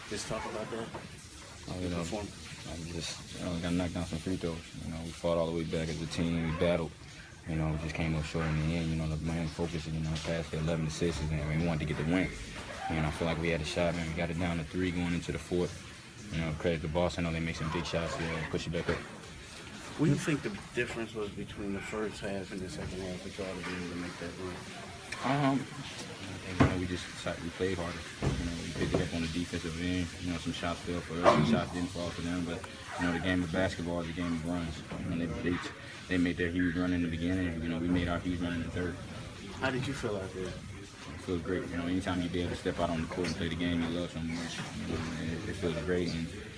Just talk about that. I just got knocked down some free throws. We fought all the way back as a team. We battled. We just came up short in the end. The main focus, past the 11 assists, and we wanted to get the win. I feel like we had a shot, man. We got it down to 3 going into the 4th. Credit to Boston. They make some big shots here and push it back up. What do you think the difference was between the first half and the second half for y'all to be able to make that run? I think we played harder. We picked it up on the defensive end. Some shots fell for us, some shots didn't fall for them. But the game of basketball is a game of runs. They made their huge run in the beginning. We made our huge run in the 3rd. How did you feel out there? It feels great. Anytime you be able to step out on the court and play the game you love so much, it feels great.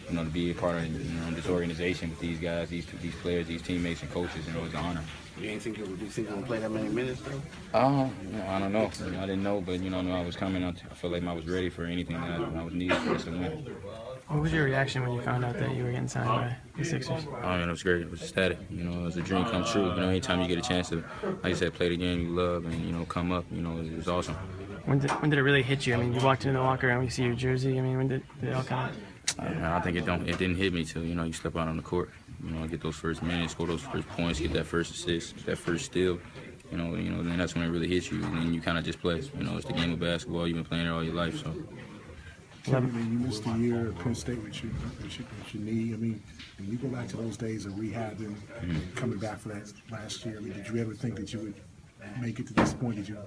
And to be a part of this organization with these guys, these players, these teammates and coaches, it's an honor. Do you think you would play that many minutes though? I don't know. I didn't know, but I was coming. I felt like I was ready for anything that I was needed for us to win. What was your reaction when you found out that you were getting signed by the Sixers? It was great. It was ecstatic. It was a dream come true. Anytime you get a chance to, like I said, play the game you love and come up, it was awesome. When did it really hit you? You walked into the locker room, you see your jersey. When did it all come? I think it didn't hit me till you step out on the court. Get those first minutes, score those first points, get that first assist, that first steal. Then that's when it really hits you, and then you kind of just play. It's the game of basketball. You've been playing it all your life, so. You missed a year at Penn State with your knee. When you go back to those days of rehabbing, coming back for that last year, did you ever think that you would make it to this point? Did you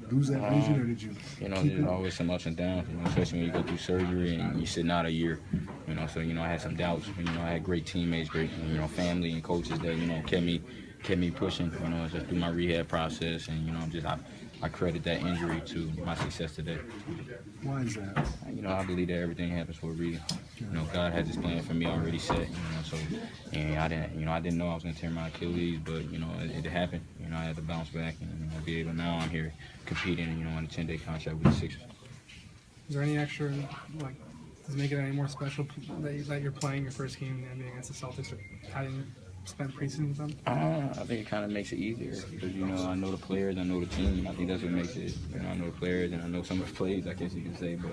lose that vision, or did you? There's always some ups and downs. Especially when you go through surgery and you're sitting out a year. So I had some doubts. I had great teammates, great family and coaches that kept me pushing. Just through my rehab process, and I credit that injury to my success today. Why is that? I believe that everything happens for a reason. God has His plan for me already set. So, and I didn't know I was gonna tear my Achilles, but it happened. I had to bounce back and be able. Now I'm here competing, on a 10-day contract with the Sixers. Is there any extra, does it make it any more special that you're playing your first game in the NBA against the Celtics, or having spent preseason with them? I think it kind of makes it easier because I know the players, I know the team. I think that's what makes it. I know the players and I know some of the plays, I guess you could say. But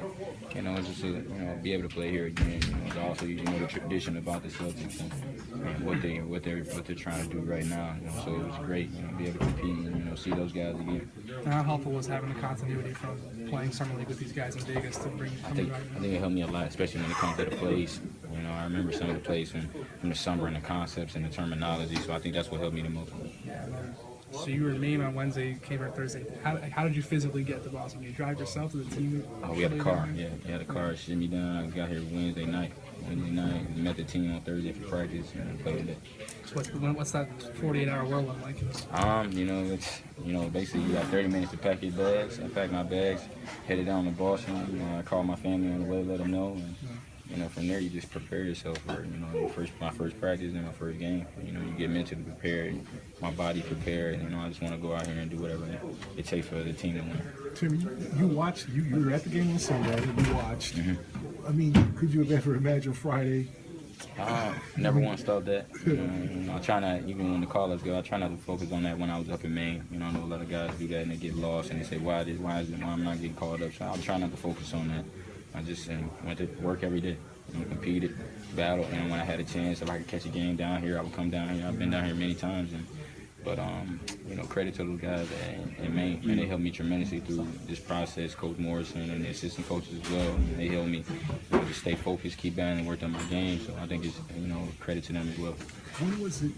it's just be able to play here again. It's also the tradition about the Celtics and what they're trying to do right now. So it was great. Be able to compete and see those guys again. And how helpful was having the continuity from playing summer league with these guys in Vegas to bring? I think it helped me a lot, especially when it comes to the plays. I remember some of the plays from the summer and the concepts and the terminology. So I think that's what helped me the most. So you were named on Wednesday, came here Thursday. How did you physically get to Boston? Did you drive yourself to the team? We had a car. Yeah, we had a car. Shimmy me down. I got here Wednesday night. We met the team on Thursday for practice and played today. So what's that 48-hour world look like? It's basically you got 30 minutes to pack your bags. I packed my bags, headed down to Boston. I called my family on the way, let them know. And from there, you just prepare yourself for, my first practice and my first game. You get mentally prepared, my body prepared, and, I just want to go out here and do whatever it takes for the team to win. Tim, you watched, you were at the game on Sunday, and you watched. Could you have ever imagined Friday? Never once thought that. I try not, even when the call-ups go, I try not to focus on that when I was up in Maine. I know a lot of guys do that and they get lost and they say, why I'm not getting called up? So I'll try not to focus on that. I just went to work every day, competed, battled, and when I had a chance, if I could catch a game down here, I would come down here. I've been down here many times, but credit to those guys in Maine, and they helped me tremendously through this process. Coach Morrison and the assistant coaches as well. They helped me to stay focused, keep battling, and work on my game. So I think it's credit to them as well. When was it?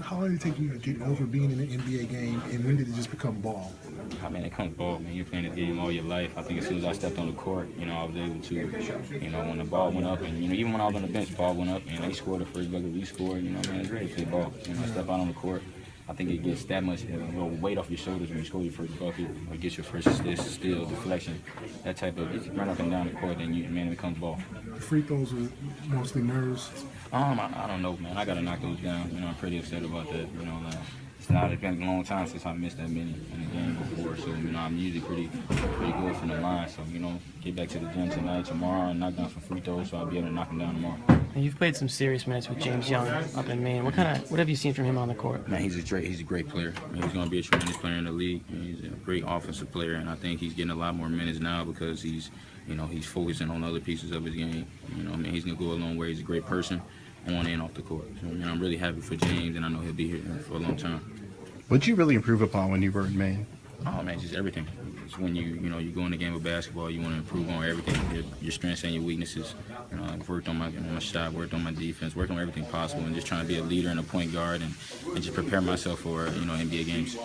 How long did it take you to get over being in an NBA game, and when did it just become ball? It comes ball, man. You're playing this game all your life. I think as soon as I stepped on the court, I was able to, when the ball went up, and even when I was on the bench, ball went up, and they scored the first bucket, we scored. It's ready to play ball. I step out on the court. I think it gets that much weight off your shoulders when you score your first bucket, or get your first assist, steal, deflection, that type of. You run up and down the court, and it becomes ball. The free throws were mostly nerves. I don't know, man. I gotta knock those down. I'm pretty upset about that. it's been a long time since I missed that many in a game before. So, you know, I'm usually pretty good from the line. So, you know, get back to the gym tonight, tomorrow, and knock down some free throws so I'll be able to knock them down tomorrow. And you've played some serious minutes with James Young up in Maine. What have you seen from him on the court? Man, he's a great player. I mean, he's going to be a tremendous player in the league. He's a great offensive player, and I think he's getting a lot more minutes now because he's focusing on other pieces of his game. You know, I mean, he's going to go a long way. He's a great person on and off the court. So, I mean, I'm really happy for James, and I know he'll be here for a long time. What'd you really improve upon when you were in Maine? Oh man, just everything. It's when you go in the game of basketball, you want to improve on everything, your strengths and your weaknesses. You know, I've worked on my shot, worked on my defense, worked on everything possible, and just trying to be a leader and a point guard, and just prepare myself for NBA games.